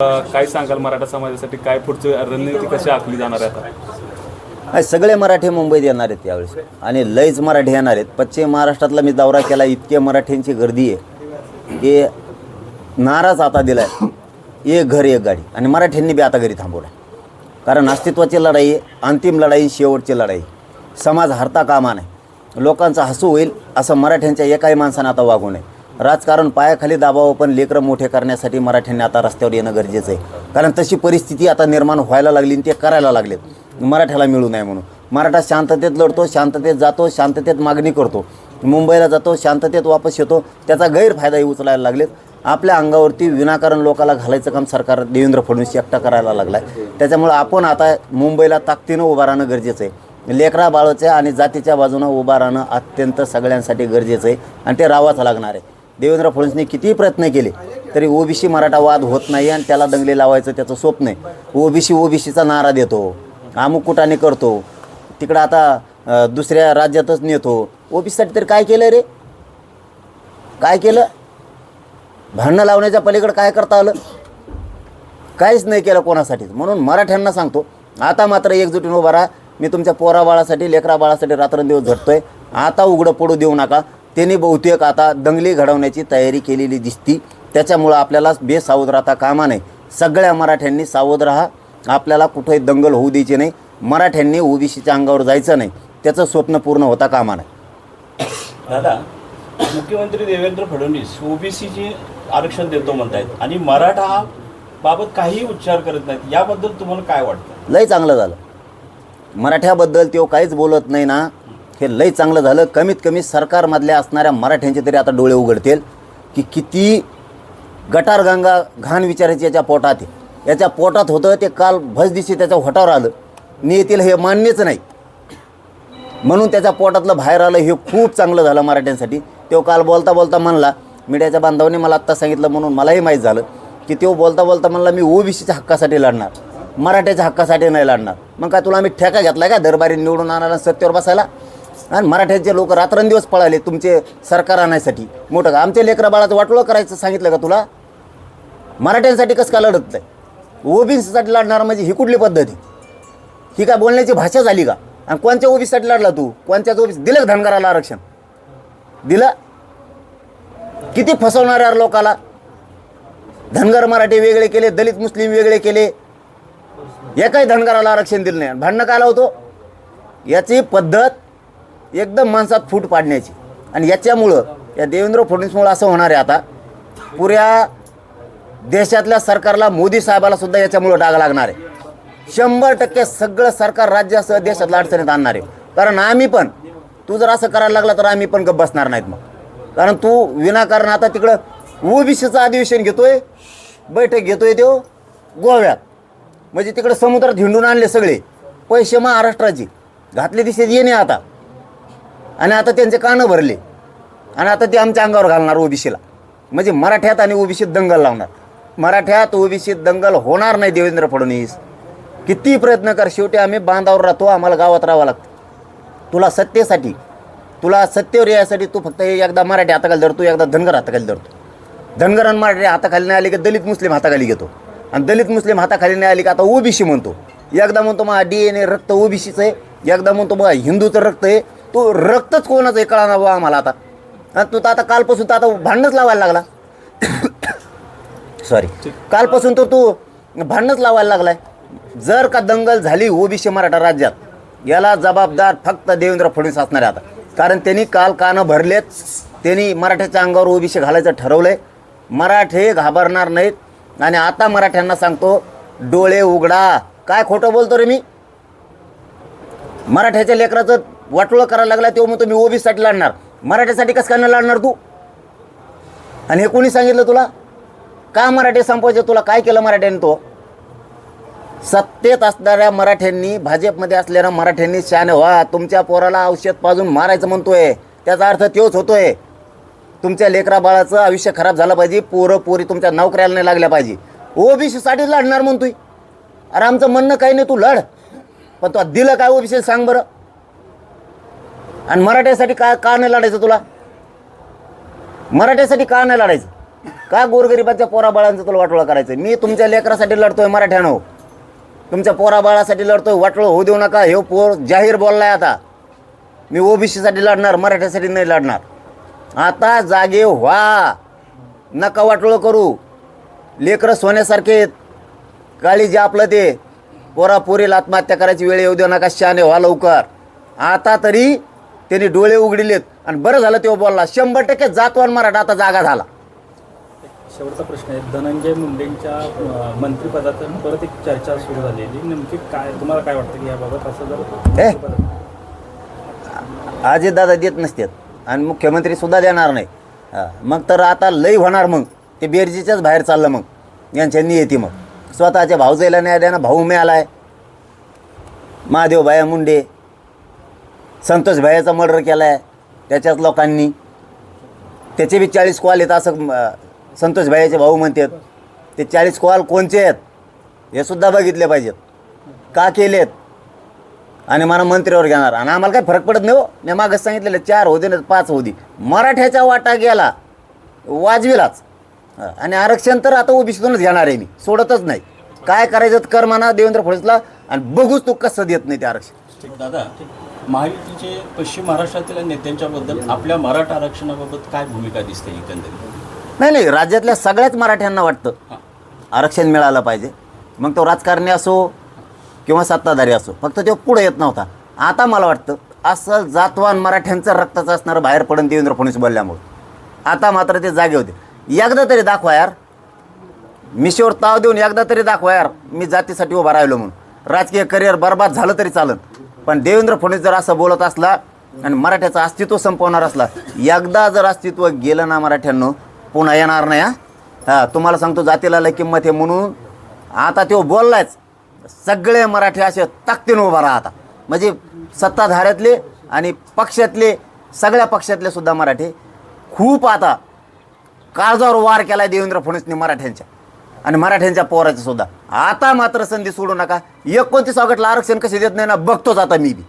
काय सांगाल मराठा समाजासाठी काय पुढची रणनीती कशी आखली जाणार आहे आता? सगळे मराठी मुंबईत येणार आहेत यावेळेस आणि लयच मराठी येणार आहेत. पश्चिम महाराष्ट्रातला मी दौरा केला, इतके मराठ्यांची गर्दी आहे की नाराच आता दिला आहे, एक घर एक गाडी. आणि मराठ्यांनी बी आता घरी थांबवलं, कारण अस्तित्वाची लढाई, अंतिम लढाई, शेवटची लढाई. समाज हरता कामा नाही, लोकांचं हसू होईल असं मराठ्यांच्या एकाही माणसानं आता वागू नये. राजकारण पायाखाली दाबावं, पण लेकरं मोठे करण्यासाठी मराठ्यांनी आता रस्त्यावर येणं गरजेचं आहे. कारण तशी परिस्थिती आता निर्माण व्हायला लागली आणि ते करायला लागलेत, मराठ्याला मिळू नये म्हणून. मराठा शांततेत लढतो, शांततेत जातो, शांततेत मागणी करतो, मुंबईला जातो, शांततेत वापस येतो. त्याचा गैरफायदाही उचलायला लागलेत. आपल्या अंगावरती विनाकारण लोकाला घालायचं काम सरकार देवेंद्र फडणवीस एकटा करायला लागला आहे. त्याच्यामुळं आपण आता मुंबईला ताकदीनं उभं राहणं गरजेचं आहे. लेकरा बाळाच्या आणि जातीच्या बाजूनं उभं राहणं अत्यंत सगळ्यांसाठी गरजेचं आहे आणि ते राहावंच लागणार आहे. देवेंद्र फडणवीसने कितीही प्रयत्न केले तरी ओबीसी मराठा वाद होत नाही आणि त्याला दंगले लावायचं त्याचं स्वप्न आहे. ओबीसीचा नारा देतो, अमुक कुटाने करतो, तिकडं आता दुसऱ्या राज्यातच नेतो. ओबीसीसाठी तरी काय केलं रे? काय केलं? भांडणं लावण्याच्या पलीकडे काय करता आलं? काहीच नाही केलं कोणासाठीच. म्हणून मराठ्यांना सांगतो, आता मात्र एकजुटीने उभा राहा. मी तुमच्या पोरा बाळासाठी, लेकरा बाळासाठी रात्रंदिवस झटतोय. आता उघडं पडू देऊ नका. त्यांनी बहुतेक आता दंगली घडवण्याची तयारी केलेली दिसती. त्याच्यामुळं आपल्याला बेसावध राहता कामा नाही. सगळ्या मराठ्यांनी सावध राहा. आपल्याला कुठेही दंगल होऊ द्यायची नाही. मराठ्यांनी ओबीसीच्या अंगावर जायचं नाही. त्याचं स्वप्न पूर्ण होता कामा नाही. दादा, मुख्यमंत्री देवेंद्र फडणवीस ओबीसीचे आरक्षण देतो म्हणतायत आणि मराठा बाबत काहीही उच्चार करत नाहीत. याबद्दल तुम्हाला काय वाटतं? लय चांगलं झालं. मराठ्याबद्दल तो काहीच बोलत नाही ना, हे लय चांगलं झालं. कमीत कमी सरकारमधल्या असणाऱ्या मराठ्यांचे तरी आता डोळे उघडतील की किती गटारगंगा घाण विचारायची याच्या पोटात आहे. याच्या पोटात होतं ते काल भजदिशी त्याच्या होटावर आलं. नियतीला हे मान्यच नाही, म्हणून त्याच्या पोटातलं बाहेर आलं. हे खूप चांगलं झालं मराठ्यांसाठी. तो काल बोलता बोलता म्हणला, मीडियाच्या बांधवांनी मला आत्ता सांगितलं म्हणून मलाही माहीत झालं की तो बोलता बोलता म्हणला, मी ओबीसीच्या हक्कासाठी लढणार, मराठ्याच्या हक्कासाठी नाही लढणार. मग काय तुला आम्ही ठेका घेतला का दरबारी निवडून आणायला, सत्तेवर बसायला? आणि मराठ्यांचे लोक रात्रंदिवस पळाले तुमचे सरकार आणायसाठी. मोठं का आमच्या लेकरा बाळाचं वाटोळं करायचं सांगितलं का तुला? मराठ्यांसाठी कसं का लढत नाही? ओबीसीसाठी लढणार म्हणजे ही कुठली पद्धती? ही काय बोलण्याची भाषा झाली का? आणि कोणत्या ओबीसीसाठी लढला तू? कोणत्याच ओबीसी दिलं का धनगराला आरक्षण? दिलं? किती फसवणार यार लोकाला. धनगर मराठी वेगळे केले, दलित मुस्लिम वेगळे केले, एकाही धनगराला आरक्षण दिलं नाही. भांडणं काय लावतो? याची पद्धत एकदम माणसात फूट पाडण्याची. आणि याच्यामुळं, या देवेंद्र फडणवीसमुळं असं होणार आहे आता पुऱ्या देशातल्या सरकारला, मोदी साहेबाला सुद्धा याच्यामुळं डाग लागणार आहे. 100% सगळं सरकार राज्यासह देशातल्या अडचणीत आणणार आहे. कारण आम्ही पण, तू जर असं करायला लागला तर आम्ही पण गप्प बसणार नाहीत मग. कारण तू विनाकारण आता तिकडं ओबीसीचं अधिवेशन घेतोय, बैठक घेतोय तो गोव्यात, म्हणजे तिकडे समुद्रात हिंडून आणले सगळे पैसे महाराष्ट्राचे घातले दिसत येणे आता. आणि आता त्यांचे कानं भरले आणि आता ते आमच्या अंगावर घालणार ओबीसीला. म्हणजे मराठ्यात आणि ओबीसीत दंगल लावणार. मराठ्यात ओबीसीत दंगल होणार नाही. देवेंद्र फडणवीस किती प्रयत्न कर, शेवटी आम्ही बांधावर राहतो, आम्हाला गावात राहावं लागतं. तुला सत्तेसाठी, तुला सत्तेवर यायसाठी तू फक्त एकदा मराठी हाताखाली धरतो, एकदा धनगर हाताखाली धरतो. धनगर आणि मराठी हाताखाली नाही आली की दलित मुस्लिम हाताखाली घेतो, आणि दलित मुस्लिम हाताखाली नाही आली की आता ओबीसी म्हणतो. एकदा म्हणतो मग DNA रक्त ओबीसीचं आहे, एकदा म्हणतो बघा हिंदूचं रक्त आहे. तो रक्तच कोणाचं आहे कळा ना बाबा आम्हाला आता. आणि तू तर आता कालपासून तर आता भांडणच लावायला लागला. सॉरी, कालपासून तर तू भांडणच लावायला लागलाय. जर का दंगल झाली ओबीसी मराठा राज्यात, याला जबाबदार फक्त देवेंद्र फडणवीस असणार आहे आता. कारण त्यांनी काल कानं भरलेत. त्यांनी मराठ्याच्या अंगावर ओबीसी घालायचं ठरवलंय. मराठे घाबरणार नाहीत. आणि आता मराठ्यांना सांगतो, डोळे उघडा. काय खोटं बोलतो रे मी? मराठ्याच्या लेकराचं वाटोळं करायला लागला तेव्हा मग तुम्ही ओबीसीसाठी लढणार, मराठ्यासाठी कसं काय लढणार तू? आणि हे कोणी सांगितलं तुला? का मराठी संपवायचे? तुला काय केलं मराठ्यांनी? तो सत्तेत असणाऱ्या मराठ्यांनी, भाजपमध्ये असलेल्या मराठ्यांनी शान व्हा. तुमच्या पोराला औषध पाजून मारायचं म्हणतोय, त्याचा अर्थ तोच होतोय. तुमच्या लेकरा बाळाचं आयुष्य खराब झालं पाहिजे, पोरं पोरी तुमच्या नोकऱ्याला नाही लागल्या पाहिजे. ओबीसीसाठी लढणार म्हणतोय. अरे आमचं म्हणणं काही नाही, तू लढ, पण तू दिलं काय ओबीसी सांग बरं? आणि मराठ्यासाठी का नाही लढायचं तुला? मराठ्यासाठी का नाही लढायचं? का गोरगरिबाच्या पोराबाळांचं तुला वाटोळा करायचं? मी तुमच्या लेकरासाठी लढतोय मराठ्यानो, तुमच्या पोराबाळासाठी लढतोय, वाटोळं होऊ देऊ नका. हे पोर जाहीर बोललाय आता, मी ओबीसीसाठी लढणार, मराठ्यासाठी नाही लढणार. आता जागे व्हा, नका वाटोळं करू. लेकरं सोन्यासारखे आहेत, काळी जे आपलं ते पोरापोरीला आत्महत्या करायची वेळ येऊ देऊ नका, शहाणे व्हा लवकर. आता तरी त्यांनी डोळे उघडलेत आणि बरं झालं तेव्हा बोलला. 100% जातवान मराठा आता जागा झाला. शेवटचा प्रश्न आहे, धनंजय मुंडेंच्या मंत्रिपदाचं परत एक चर्चा सुरू झालेली, नेमकी काय तुम्हाला काय वाटतं की याबाबत असं जर अजितदादा देत नसतात आणि मुख्यमंत्री सुद्धा देणार नाही, मग तर आता लई होणार. मग ते बेरजीच्याच बाहेर चाललं. मग यांच्या नियती मग स्वतःच्या भाऊजाईला न्याय द्यानं भाऊ मिळाला आहे. महादेव भाया मुंडे, संतोष भायाचा मर्डर केला आहे त्याच्याच लोकांनी, त्याचे बी 40 कॉल आहेत असं संतोष भाईचे भाऊ म्हणतात. ते 40 कॉल कोणचे आहेत हे सुद्धा बघितले पाहिजेत, का केलेत, आणि मला मंत्र्यावर घेणार. आणि आम्हाला काही फरक पडत नाही हो. मी मागच सांगितलेलं 4 होऊ दे ना 5 होऊ दे, मराठ्याचा वाटा गेला वाजविलाच. आणि आरक्षण तर आता ओबीसीतूनच घेणार आहे, मी सोडतच नाही. काय करायचं कर म्हणा देवेंद्र फडणवीसला, आणि बघूच तू कसं देत नाही ते आरक्षण. दादा, महायुतीचे पश्चिम महाराष्ट्रातील नेत्यांच्याबद्दल आपल्या मराठा आरक्षणाबाबत काय भूमिका दिसते एकंदरीत? नाही, राज्यातल्या सगळ्याच मराठ्यांना वाटतं आरक्षण मिळालं पाहिजे. मग तो राजकारणी असो किंवा सत्ताधारी असो, फक्त तो पुढे येत नव्हता. आता मला वाटतं असं जातवान मराठ्यांचं रक्ताचं असणारं बाहेर पडून देवेंद्र फडणवीस बोलल्यामुळे. आता मात्र ते जागे होते. एकदा तरी दाखवा यार, मिशीवर ताव देऊन एकदा तरी दाखवा यार, मी जातीसाठी उभा राहिलो म्हणून. राजकीय करिअर बरबाद झालं तरी चालन, पण देवेंद्र फडणवीस जर असं बोलत असला आणि मराठ्याचं अस्तित्व संपवणार असला, एकदा जर अस्तित्व गेलं ना मराठ्यांनो, पुन्हा येणार नाही. हां, तुम्हाला सांगतो जातीला लय किंमत आहे म्हणून. आता तो बोललायच, सगळे मराठी असे ताकदीने उभा राहा आता. म्हणजे सत्ताधाऱ्यातले आणि पक्षातले, सगळ्या पक्षातले सुद्धा मराठी खूप आता काळजावर वार केला आहे देवेंद्र फडणवीसने मराठ्यांच्या आणि मराठ्यांच्या पोराचं सुद्धा. आता मात्र संधी सोडू नका. 29 ऑगस्टला आरक्षण कसे देत नाही ना, बघतोच आता मी बी.